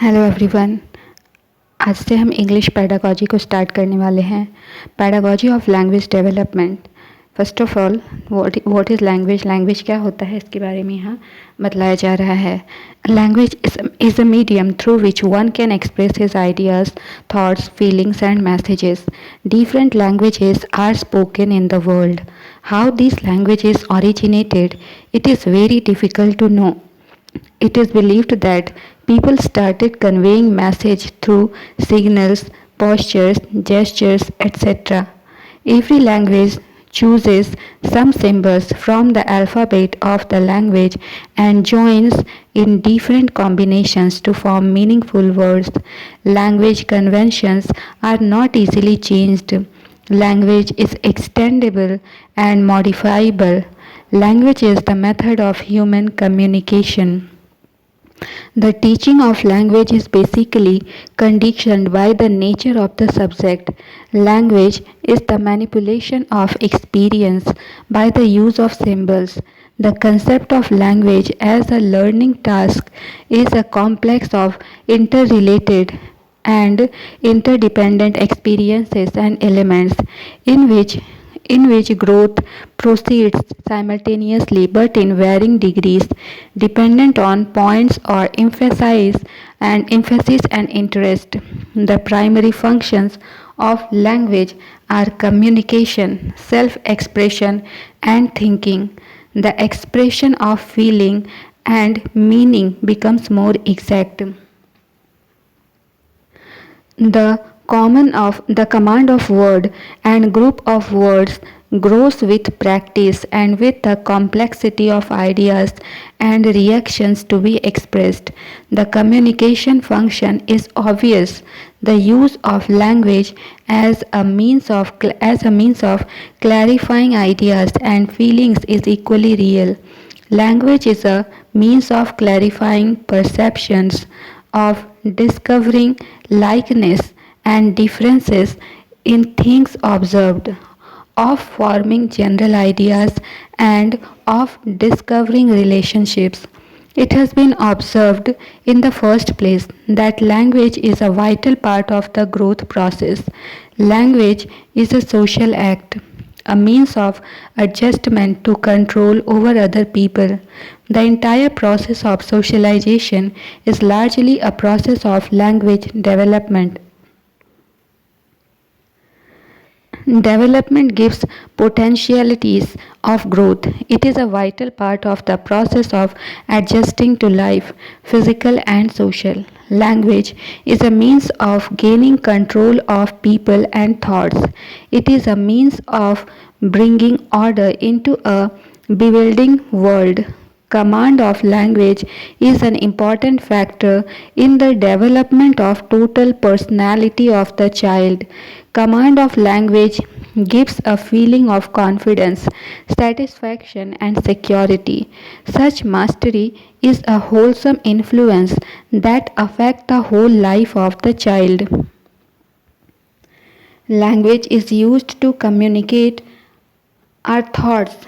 Hello everyone. आज से हम इंग्लिश पैडागॉजी को स्टार्ट करने वाले हैं। Pedagogy of language development. First of all what is language, language क्या होता है इसके बारे में यहाँ बतलाया जा रहा है। Language is a medium through which one can express his ideas, thoughts, feelings and messages. Different languages are spoken in the world. How these languages originated, it is very difficult to know. It is believed that people started conveying message through signals, postures, gestures, etc. Every language chooses some symbols from the alphabet of the language and joins in different combinations to form meaningful words. Language conventions are not easily changed. Language is extendable and modifiable. Language is the method of human communication. The teaching of language is basically conditioned by the nature of the subject. Language is the manipulation of experience by the use of symbols. The concept of language as a learning task is a complex of interrelated and interdependent experiences and elements in which growth proceeds simultaneously but in varying degrees, dependent on points or emphasis and interest. The primary functions of language are communication, self-expression, and thinking. The expression of feeling and meaning becomes more exact. The command of word and group of words grows with practice and with the complexity of ideas and reactions to be expressed. The communication function is obvious. The use of language as a means of clarifying ideas and feelings is equally real. Language is a means of clarifying perceptions, of discovering likeness and differences in things observed, of forming general ideas, and of discovering relationships. It has been observed in the first place that language is a vital part of the growth process. Language is a social act, a means of adjustment to control over other people. The entire process of socialization is largely a process of language development. Development gives potentialities of growth. It is a vital part of the process of adjusting to life, physical and social. Language is a means of gaining control of people and thoughts. It is a means of bringing order into a bewildering world. Command of language is an important factor in the development of total personality of the child. Command of language gives a feeling of confidence, satisfaction, and security. Such mastery is a wholesome influence that affects the whole life of the child. Language is used to communicate our thoughts.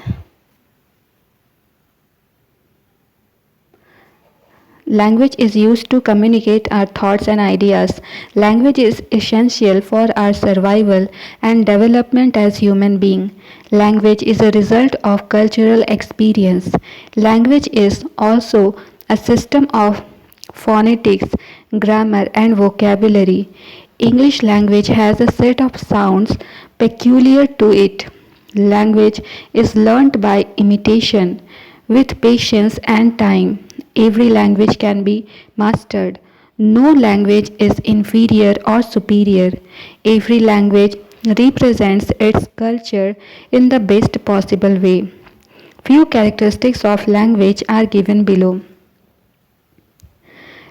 Language is used to communicate our thoughts and ideas. Language is essential for our survival and development as human beings. Language is a result of cultural experience. Language is also a system of phonetics, grammar, and vocabulary. English language has a set of sounds peculiar to it. Language is learnt by imitation with patience and time. Every language can be mastered. No language is inferior or superior. Every language represents its culture in the best possible way. Few characteristics of language are given below.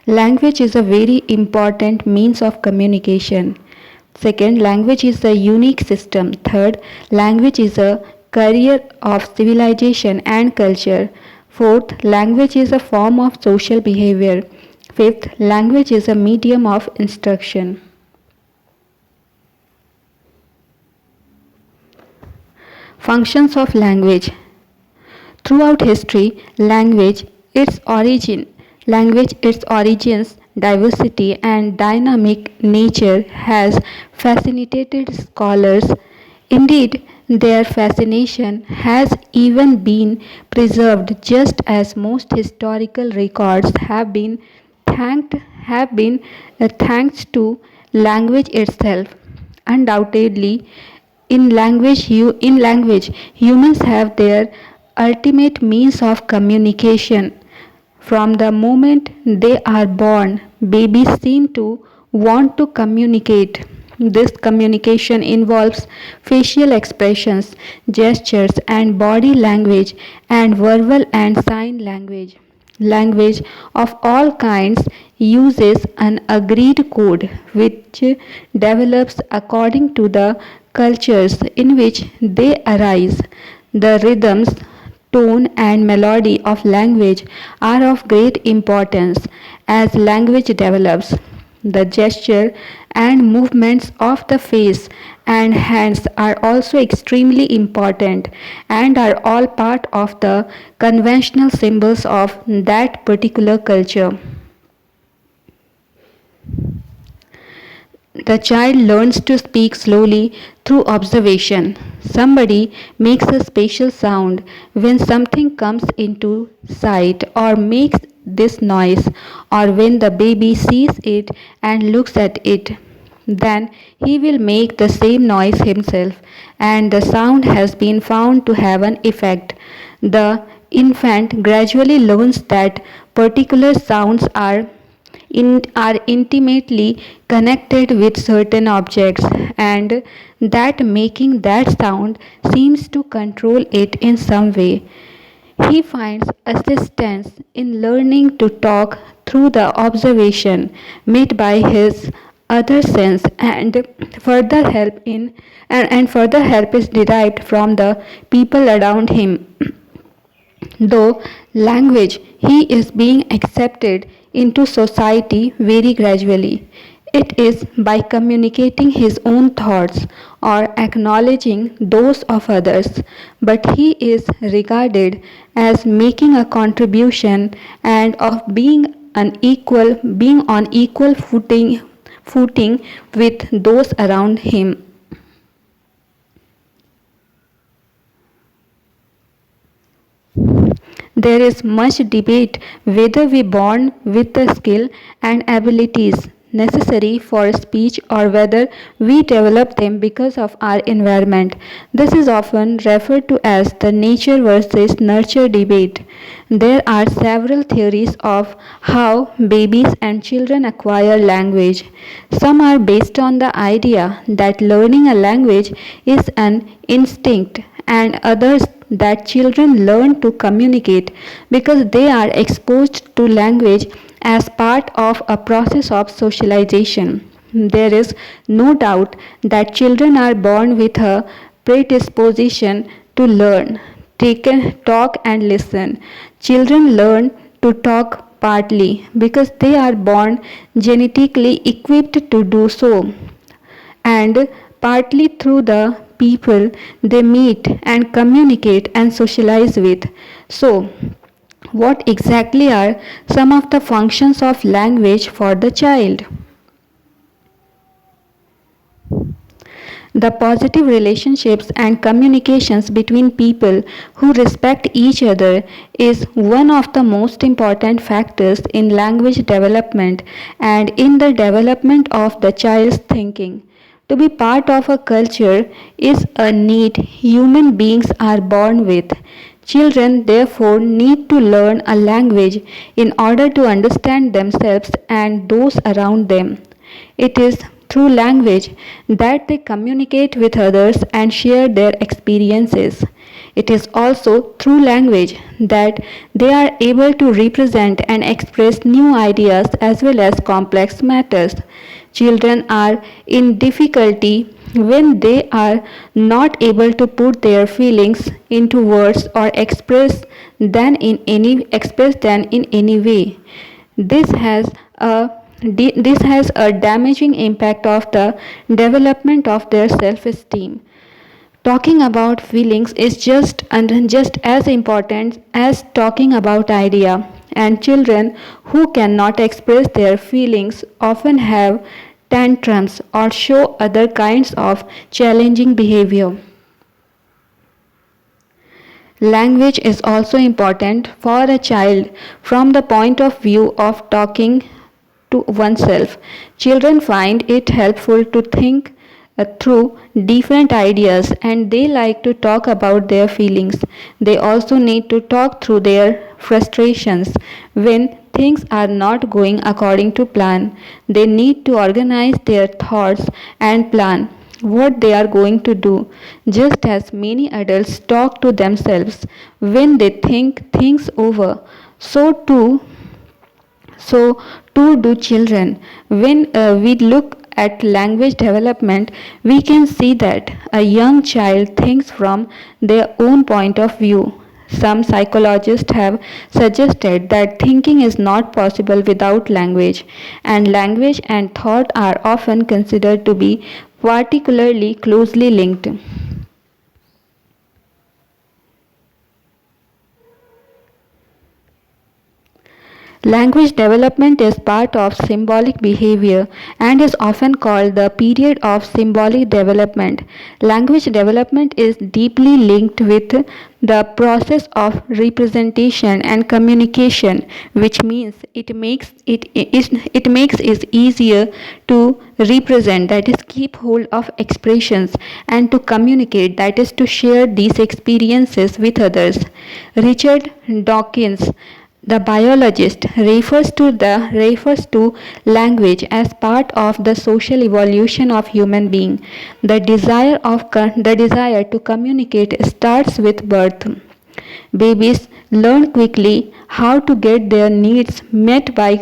Language is a very important means of communication. Second, language is a unique system. Third, language is a carrier of civilization and culture. Fourth, language is a form of social behavior. Fifth, language is a medium of instruction. Functions of language. Throughout history, language, its origins diversity, and dynamic nature has fascinated scholars. Indeed, their fascination has even been preserved just as most historical records thanked have been thanks to language itself. Undoubtedly, in language, humans have their ultimate means of communication. From the moment they are born, babies seem to want to communicate. This communication involves facial expressions, gestures, and body language, and verbal and sign language. Language of all kinds uses an agreed code which develops according to the cultures in which they arise. The rhythms, tone, and melody of language are of great importance as language develops. The gesture and movements of the face and hands are also extremely important and are all part of the conventional symbols of that particular culture. The child learns to speak slowly through observation. Somebody makes a special sound when something comes into sight or makes this noise, or when the baby sees it and looks at it. Then he will make the same noise himself, and the sound has been found to have an effect. The infant gradually learns that particular sounds are intimately connected with certain objects, and that making that sound seems to control it in some way. He finds assistance in learning to talk through the observation made by his other sense, and further help in and further help is derived from the people around him. Though language, he is being accepted into society very gradually. It is by communicating his own thoughts or acknowledging those of others, but he is regarded as making a contribution and of being on equal footing with those around him. There is much debate whether we born with the skill and abilities necessary for speech or whether we develop them because of our environment. This is often referred to as the nature versus nurture debate. There are several theories of how babies and children acquire language. Some are based on the idea that learning a language is an instinct, and others that children learn to communicate because they are exposed to language as part of a process of socialization. There is no doubt that children are born with a predisposition to learn, talk, and listen. Children learn to talk partly because they are born genetically equipped to do so, and partly through the people they meet and communicate and socialize with. So, what exactly are some of the functions of language for the child? The positive relationships and communications between people who respect each other is one of the most important factors in language development and in the development of the child's thinking. To be part of a culture is a need human beings are born with. Children therefore need to learn a language in order to understand themselves and those around them. It is through language that they communicate with others and share their experiences. It is also through language that they are able to represent and express new ideas as well as complex matters. Children are in difficulty when they are not able to put their feelings into words or express them in any way. This has a this has a damaging impact of the development of their self-esteem. Talking about feelings is just as important as talking about idea. and children who cannot express their feelings often have tantrums or show other kinds of challenging behavior. Language is also important for a child from the point of view of talking to oneself. Children find it helpful to think through different ideas and they like to talk about their feelings. They also need to talk through their frustrations when things are not going according to plan. They need to organize their thoughts and plan what they are going to do, just as many adults talk to themselves when they think things over. So too, so too do children. When we look at language development, we can see that a young child thinks from their own point of view. Some psychologists have suggested that thinking is not possible without language, and language and thought are often considered to be particularly closely linked. Language development is part of symbolic behavior and is often called the period of symbolic development. Language development is deeply linked with the process of representation and communication, which means it makes it easier to represent, that is keep hold of expressions, and to communicate, that is to share these experiences with others. Richard Dawkins, the biologist, refers to language as part of the social evolution of human being. The desire to communicate starts with birth. Babies learn quickly how to get their needs met by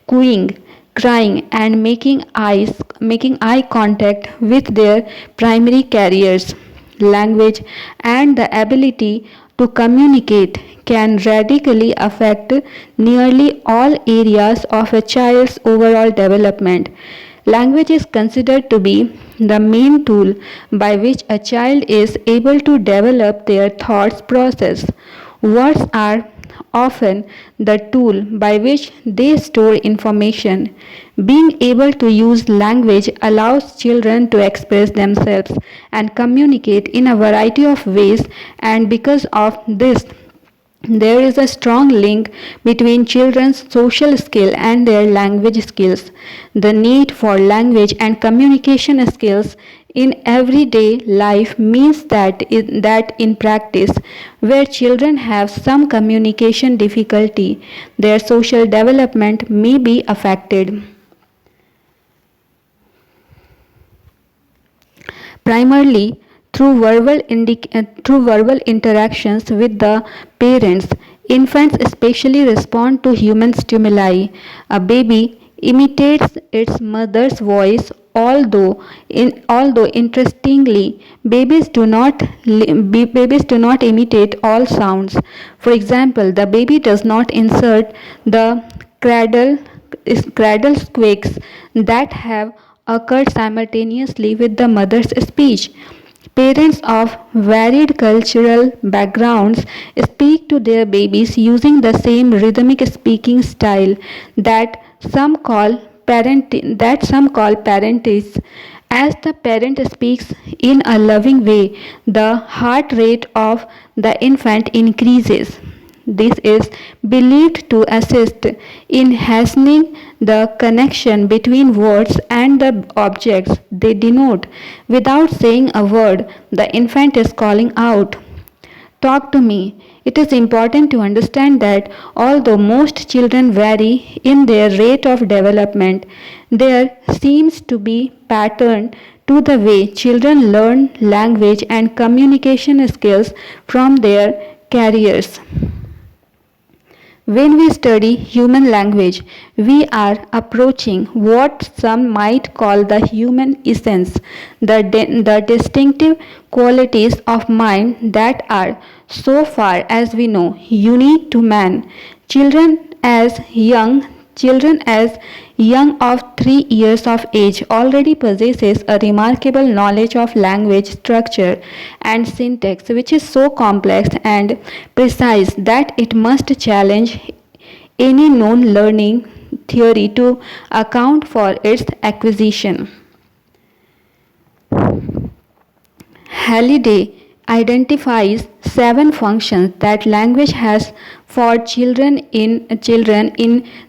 cooing, crying, and making eye contact with their primary carriers. Language and the ability to communicate can radically affect nearly all areas of a child's overall development. Language is considered to be the main tool by which a child is able to develop their thoughts process. Words are often the tool by which they store information. Being able to use language allows children to express themselves and communicate in a variety of ways, and because of this, there is a strong link between children's social skill and their language skills. The need for language and communication skills in everyday life means that in practice, where children have some communication difficulty, their social development may be affected. Primarily through verbal interactions with the parents. Infants especially respond to human stimuli. A baby imitates its mother's voice, although interestingly, babies do not imitate all sounds. For example, the baby does not insert the cradle cradle squeaks that have occurred simultaneously with the mother's speech. Parents of varied cultural backgrounds speak to their babies using the same rhythmic speaking style that some call parentage. As the parent speaks in a loving way, the heart rate of the infant increases. This is believed to assist in hastening the connection between words and the objects they denote. Without saying a word, the infant is calling out, "Talk to me." It is important to understand that although most children vary in their rate of development, there seems to be pattern to the way children learn language and communication skills from their carriers. When we study human language, we are approaching what some might call the human essence, the distinctive qualities of mind that are, so far as we know, unique to man. Children as young Children as young of 3 years of age already possesses a remarkable knowledge of language structure and syntax, which is so complex and precise that it must challenge any known learning theory to account for its acquisition. Halliday identifies 7 functions that language has for children in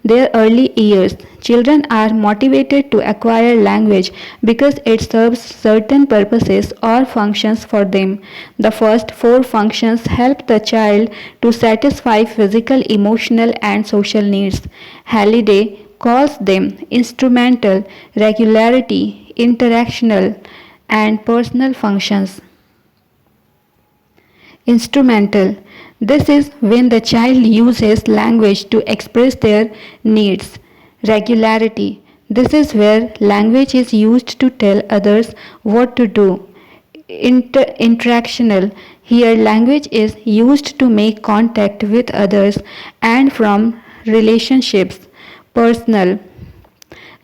their early years. Children are motivated to acquire language because it serves certain purposes or functions for them. The first 4 functions help the child to satisfy physical, emotional, and social needs. Halliday calls them instrumental, regularity, interactional, and personal functions. Instrumental. This is when the child uses language to express their needs. Regularity. This is where language is used to tell others what to do. Interactional. Here, language is used to make contact with others and from relationships. Personal.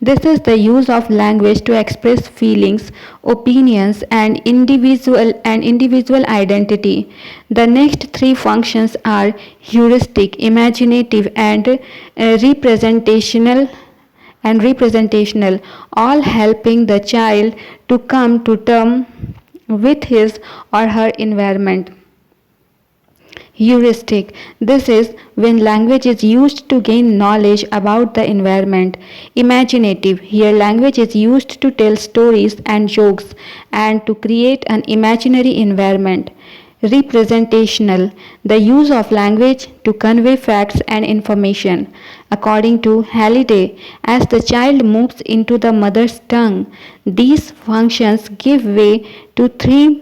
This is the use of language to express feelings, opinions, and individual identity. The next 3 functions are heuristic, imaginative, and representational, all helping the child to come to terms with his or her environment. Heuristic. This is when language is used to gain knowledge about the environment. Imaginative. Here, language is used to tell stories and jokes and to create an imaginary environment. Representational. The use of language to convey facts and information. According to Halliday, as the child moves into the mother's tongue, these functions give way to three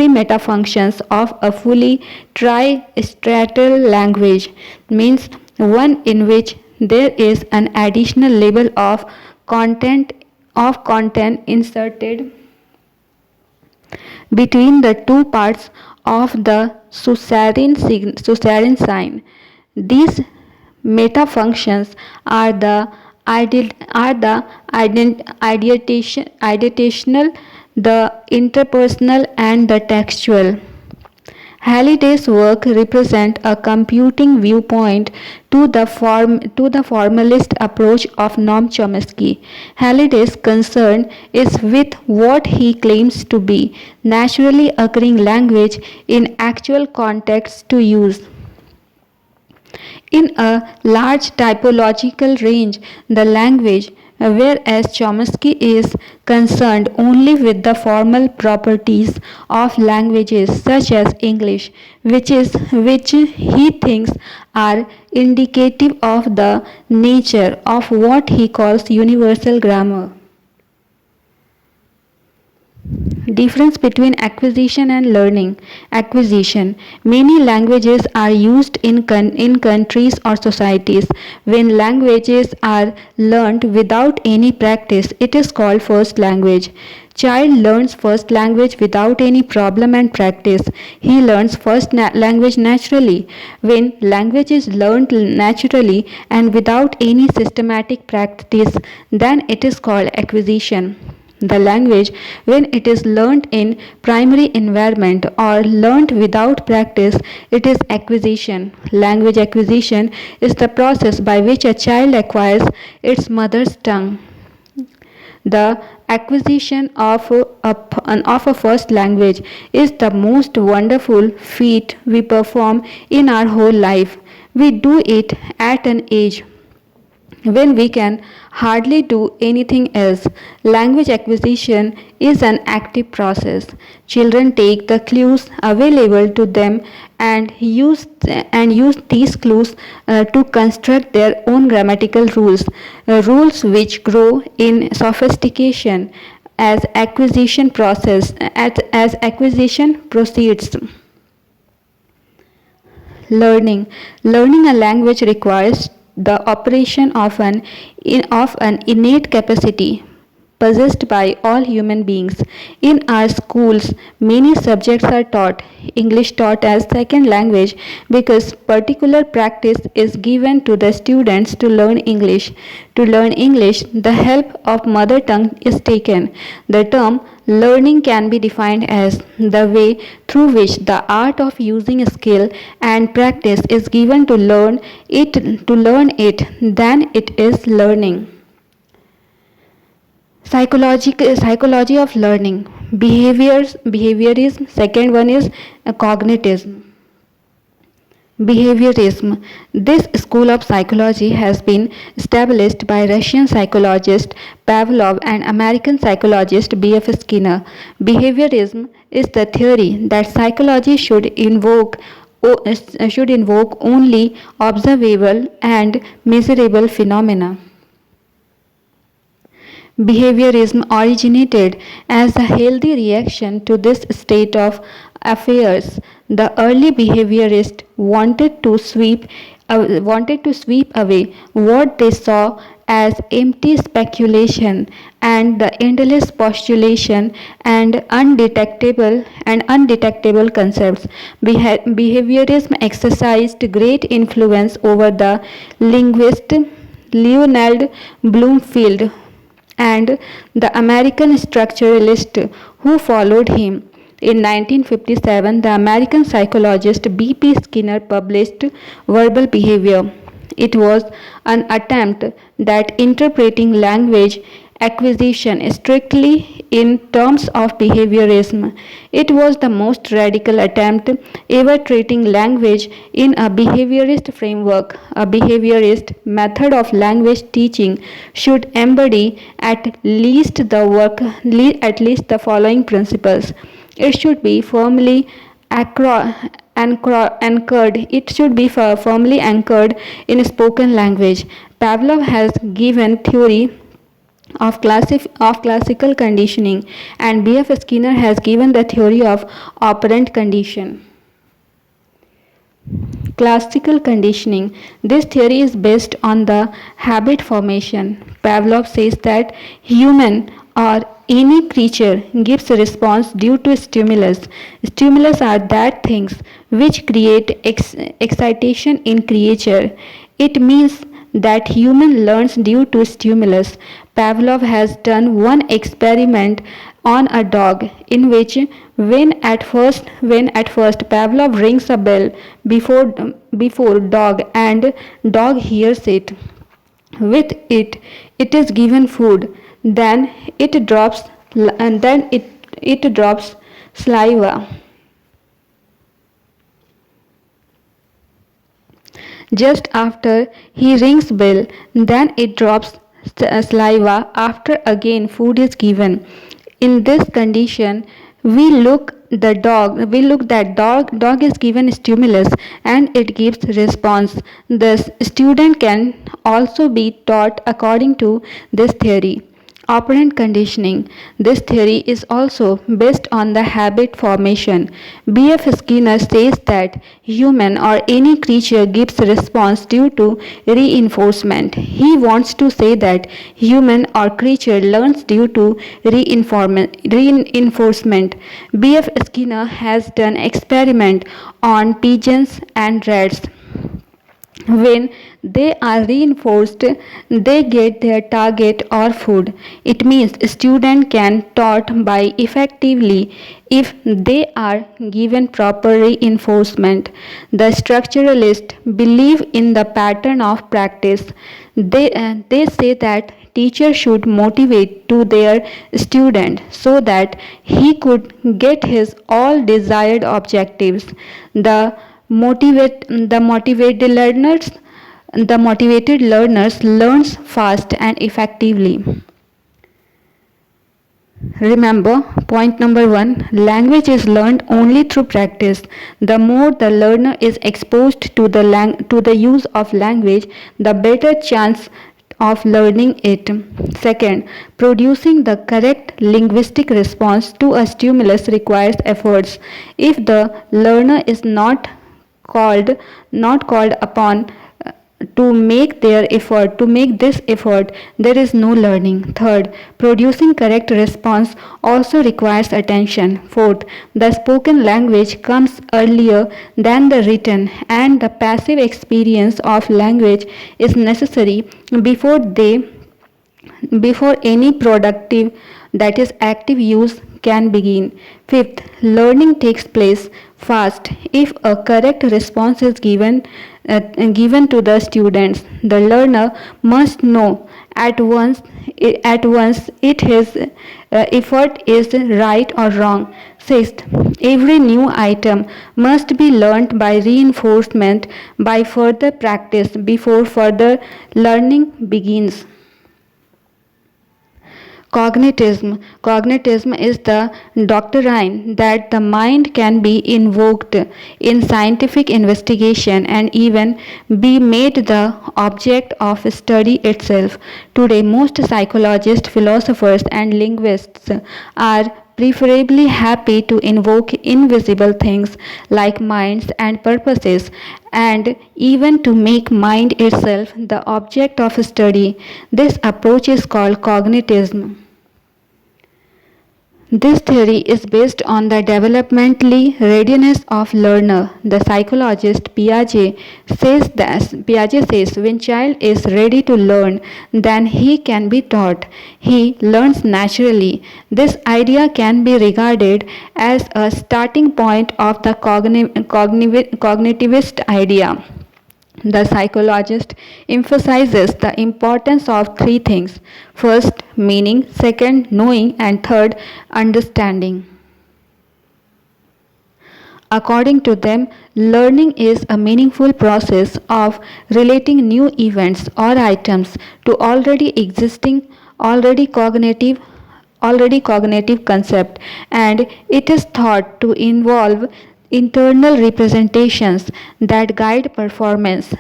meta functions of a fully tristratal language, means one in which there is an additional level of content inserted between the 2 parts of the suzerain sign. These meta functions are the ideational, the interpersonal, and the textual. Halliday's work represents a computing viewpoint to the formalist approach of Noam Chomsky. Halliday's concern is with what he claims to be naturally occurring language in actual context to use. In a large typological range, the language, whereas Chomsky is concerned only with the formal properties of languages such as English, which he thinks are indicative of the nature of what he calls universal grammar. Difference between acquisition and learning. Acquisition. Many languages are used in countries or societies. When languages are learned without any practice, it is called first language. Child learns first language without any problem and practice. He learns first language naturally. When language is learned naturally and without any systematic practice, then it is called acquisition. The language, when it is learnt in primary environment or learnt without practice, it is acquisition. Language acquisition is the process by which a child acquires its mother's tongue. The acquisition of a first language is the most wonderful feat we perform in our whole life. We do it at an age when we can hardly do anything else. Language acquisition is an active process. Children take the clues available to them and use these clues to construct their own grammatical rules which grow in sophistication as acquisition proceeds. Learning a language requires the operation of an innate capacity, possessed by all human beings. In our schools, many subjects are taught, English taught as second language because particular practice is given to the students to learn English. To learn English, the help of mother tongue is taken. The term learning can be defined as the way through which the art of using a skill and practice is given to learn it, then it is learning. Psychology of learning, behaviorism. Second one is cognitism. Behaviorism. This school of psychology has been established by Russian psychologist Pavlov and American psychologist B.F. Skinner. Behaviorism is the theory that psychology should invoke only observable and measurable phenomena. Behaviorism originated as a healthy reaction to this state of affairs. The early behaviorists wanted to sweep away what they saw as empty speculation and the endless postulation and undetectable concepts. Behaviorism exercised great influence over the linguist Leonard Bloomfield and the American structuralist who followed him. In 1957, the American psychologist B.P. Skinner published Verbal Behavior. It was an attempt at interpreting language acquisition strictly in terms of behaviorism. It was the most radical attempt ever treating language in a behaviorist framework. A behaviorist method of language teaching should embody at least the following principles. It should be firmly anchored. It should be firmly anchored in spoken language. Pavlov has given theory of classical conditioning, and B.F. Skinner has given the theory of operant condition. Classical conditioning. This theory is based on the habit formation. Pavlov says that human or any creature gives a response due to stimulus. Stimulus are that things which create excitation in creature. It means that human learns due to stimulus. Pavlov has done one experiment on a dog in which when at first Pavlov rings a bell before dog and dog hears it. With it is given food, then it drops saliva. Just after he rings bell, then it drops saliva. After again food is given. In this condition, we look that dog is given stimulus and it gives response. Thus, student can also be taught according to this theory. Operant conditioning. This theory is also based on the habit formation. B.F. Skinner says that human or any creature gives response due to reinforcement. He wants to say that human or creature learns due to reinforcement. B.F. Skinner has done experiment on pigeons and rats. When they are reinforced, they get their target or food. It means student can taught by effectively if they are given proper reinforcement. The structuralists believe in the pattern of practice. They say that teacher should motivate to their student so that he could get his all desired objectives. The motivated learners learns fast and effectively. Remember, point number 1, language is learned only through practice. The more the learner is exposed to the use of language, the better chance of learning it. Second, producing the correct linguistic response to a stimulus requires efforts. If the learner is not called upon to make this effort, there is no learning. Third, producing correct response also requires attention. Fourth, the spoken language comes earlier than the written, and the passive experience of language is necessary before any productive, that is active use, can begin. Fifth, learning takes place fast if a correct response is given to the students. The learner must know at once it his effort is right or wrong. Sixth, every new item must be learnt by reinforcement, by further practice before further learning begins. Cognitism is the doctrine that the mind can be invoked in scientific investigation and even be made the object of study itself. Today, most psychologists, philosophers, and linguists are preferably happy to invoke invisible things like minds and purposes, and even to make mind itself the object of study. This approach is called cognitism. This theory is based on the developmentally readiness of learner. The psychologist Piaget says when child is ready to learn, then he can be taught. He learns naturally. This idea can be regarded as a starting point of the cognitivist idea. The psychologist emphasizes the importance of three things: first, meaning; second, knowing; and third, understanding. According to them, learning is a meaningful process of relating new events or items to already cognitive concept, and it is thought to involve internal representations that guide performance.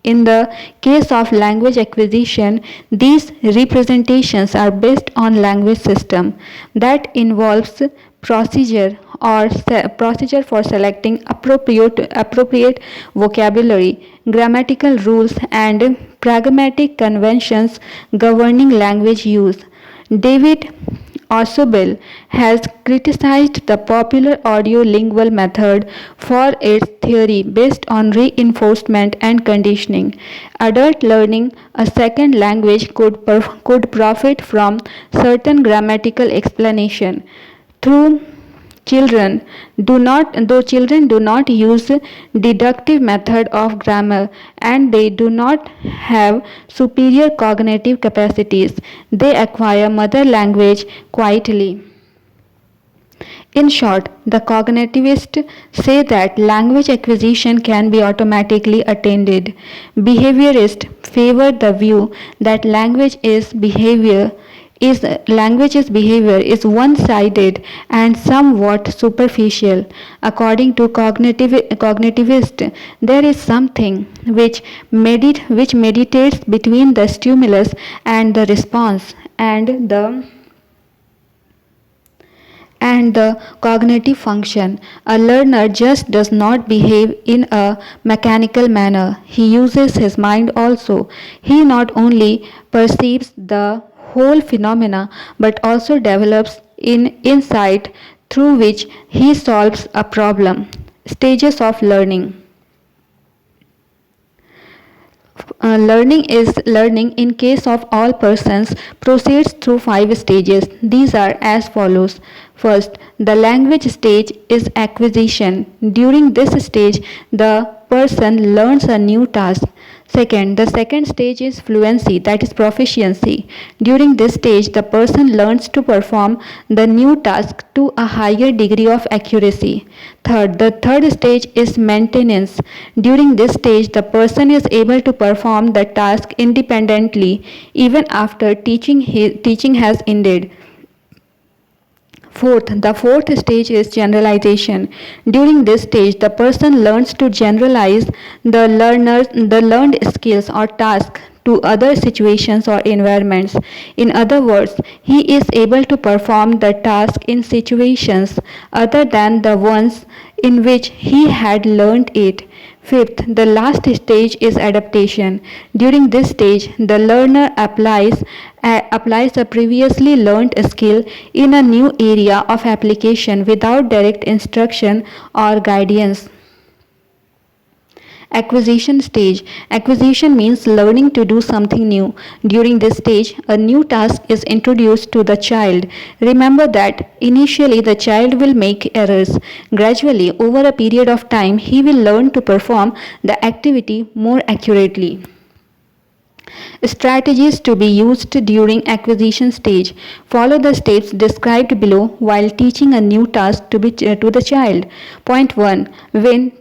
In the case of language acquisition, these representations are based on language system that involves procedure for selecting appropriate vocabulary, grammatical rules, and pragmatic conventions governing language use. David Ausubel has criticized the popular audio-lingual method for its theory based on reinforcement and conditioning. Adult learning a second language could profit from certain grammatical explanation. Though children do not use deductive method of grammar, and they do not have superior cognitive capacities, they acquire mother language quietly. In short, the cognitivists say that language acquisition can be automatically attained. Behaviorists favor the view that language's behavior is one-sided and somewhat superficial. According to cognitivists, there is something which meditates between the stimulus and the response, and the cognitive function. A learner just does not behave in a mechanical manner. He uses his mind also. He not only perceives the whole phenomena but also develops insight through which he solves a problem. Stages of learning. Learning in case of all persons proceeds through 5 stages. These are as follows. First, the language stage is acquisition. During this stage, the person learns a new task. Second, the second stage is fluency, that is proficiency. During this stage, the person learns to perform the new task to a higher degree of accuracy. Third, the third stage is maintenance. During this stage, the person is able to perform the task independently even after teaching has ended. Fourth, the fourth stage is generalization. During this stage, the person learns to generalize the learned skills or tasks to other situations or environments. In other words, he is able to perform the task in situations other than the ones in which he had learned it. Fifth, the last stage is adaptation. During this stage, the learner applies a previously learned skill in a new area of application without direct instruction or guidance. Acquisition stage. Acquisition means learning to do something new. During this stage, a new task is introduced to the child. Remember that initially the child will make errors. Gradually, over a period of time, he will learn to perform the activity more accurately. Strategies to be used during acquisition stage. Follow the steps described below while teaching a new task to the child. Point 1. When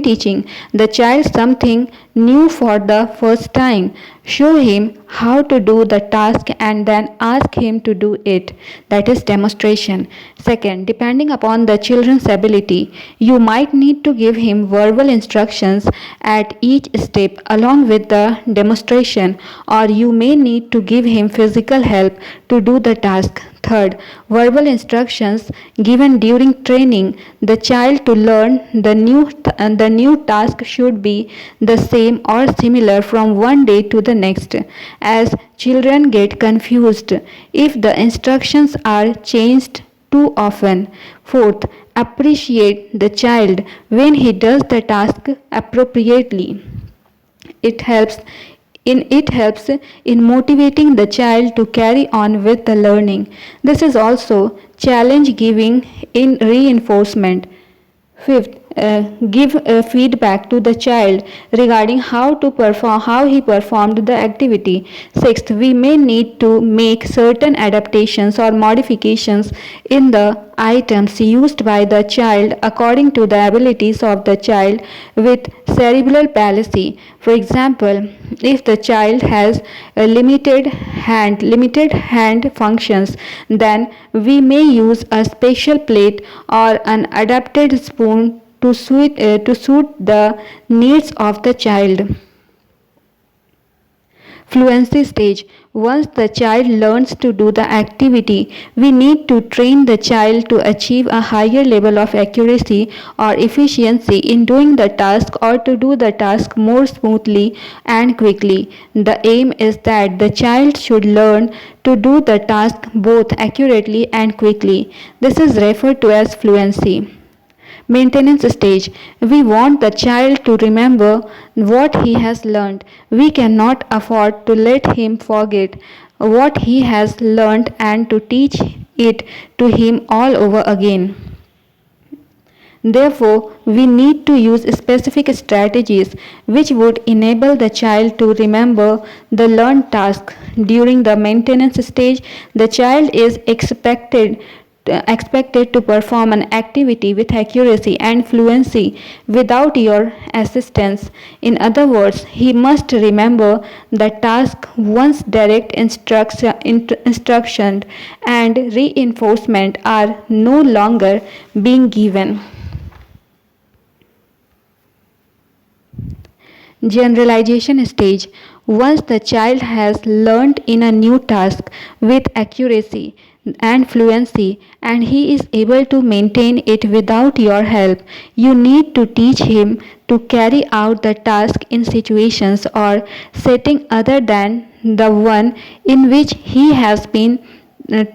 teaching the child something new for the first time, show him how to do the task and then ask him to do it. That is demonstration. Second, depending upon the children's ability, you might need to give him verbal instructions at each step along with the demonstration, or you may need to give him physical help to do the task. Third, verbal instructions given during training the child to learn the new task should be the same or similar from one day to the next, as children get confused if the instructions are changed too often. Fourth, appreciate the child when he does the task appropriately. It helps in motivating the child to carry on with the learning. This is also challenge giving in reinforcement. Fifth, give feedback to the child regarding how he performed the activity. Sixth, we may need to make certain adaptations or modifications in the items used by the child according to the abilities of the child with cerebral palsy. For example, if the child has a limited hand functions, then we may use a special plate or an adapted spoon to suit the needs of the child. Fluency stage. Once the child learns to do the activity, we need to train the child to achieve a higher level of accuracy or efficiency in doing the task or to do the task more smoothly and quickly. The aim is that the child should learn to do the task both accurately and quickly. This is referred to as fluency. Maintenance stage. We want the child to remember what he has learned. We cannot afford to let him forget what he has learned and to teach it to him all over again. Therefore, we need to use specific strategies which would enable the child to remember the learned task. During the maintenance stage, the child is expected to perform an activity with accuracy and fluency without your assistance. In other words, he must remember the task once direct instruction and reinforcement are no longer being given. Generalization stage. Once the child has learned in a new task with accuracy and fluency and he is able to maintain it without your help, you need to teach him to carry out the task in situations or setting other than the one in which he has been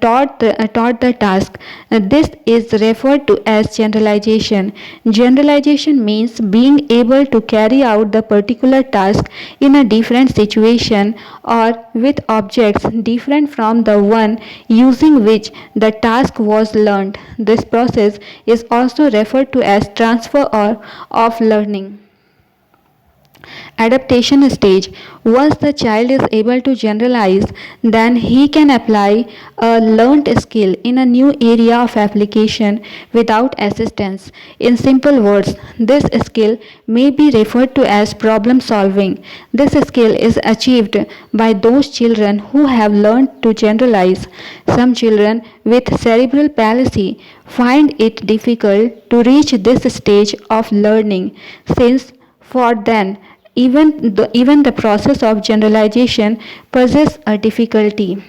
taught the task. This is referred to as generalization. Generalization means being able to carry out the particular task in a different situation or with objects different from the one using which the task was learned. This process is also referred to as transfer or of learning. Adaptation stage. Once the child is able to generalize, then he can apply a learned skill in a new area of application without assistance. In simple words, this skill may be referred to as problem solving. This skill is achieved by those children who have learned to generalize. Some children with cerebral palsy find it difficult to reach this stage of learning, since for them even the process of generalization poses a difficulty.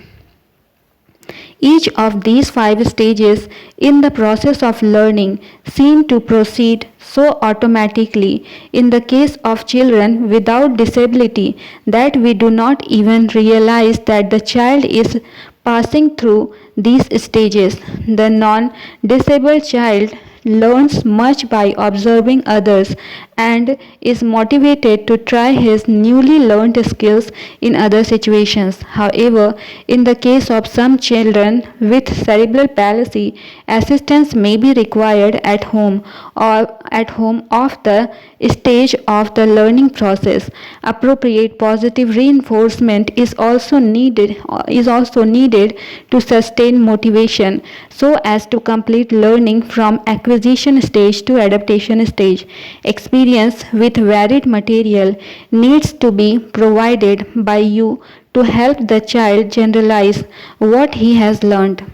Each of these 5 stages in the process of learning seem to proceed so automatically in the case of children without disability that we do not even realize that the child is passing through these stages. The non-disabled child learns much by observing others and is motivated to try his newly learned skills in other situations. However, in the case of some children with cerebral palsy, assistance may be required at home of the stage of the learning process. Appropriate positive reinforcement is also needed to sustain motivation so as to complete learning from acquisition stage to adaptation stage. Experience with varied material needs to be provided by you to help the child generalize what he has learned.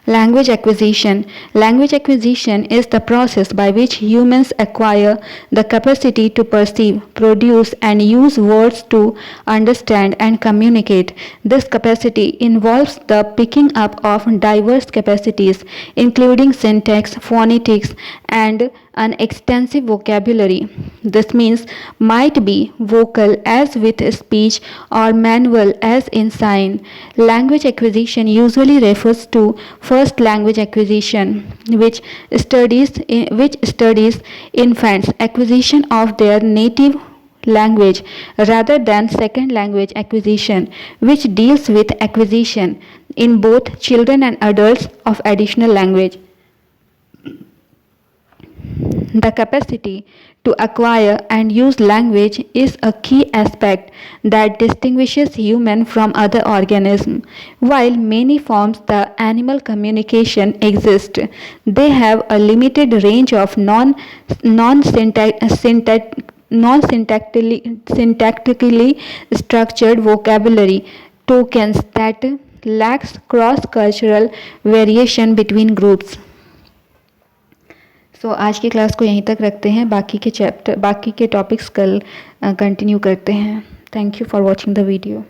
Language acquisition. Language acquisition is the process by which humans acquire the capacity to perceive, produce, and use words to understand and communicate. This capacity involves the picking up of diverse capacities, including syntax, phonetics, and an extensive vocabulary. This means might be vocal as with speech or manual as in sign. Language acquisition usually refers to first language acquisition, which studies infants' acquisition of their native language rather than second language acquisition, which deals with acquisition in both children and adults of additional language. The capacity to acquire and use language is a key aspect that distinguishes human from other organisms. While many forms of animal communication exist, they have a limited range of non-syntactically structured vocabulary tokens that lacks cross-cultural variation between groups. तो आज की class को यहीं तक रखते हैं, बाकी के टॉपिक्स कल कंटिन्यू करते हैं. Thank you for watching the video.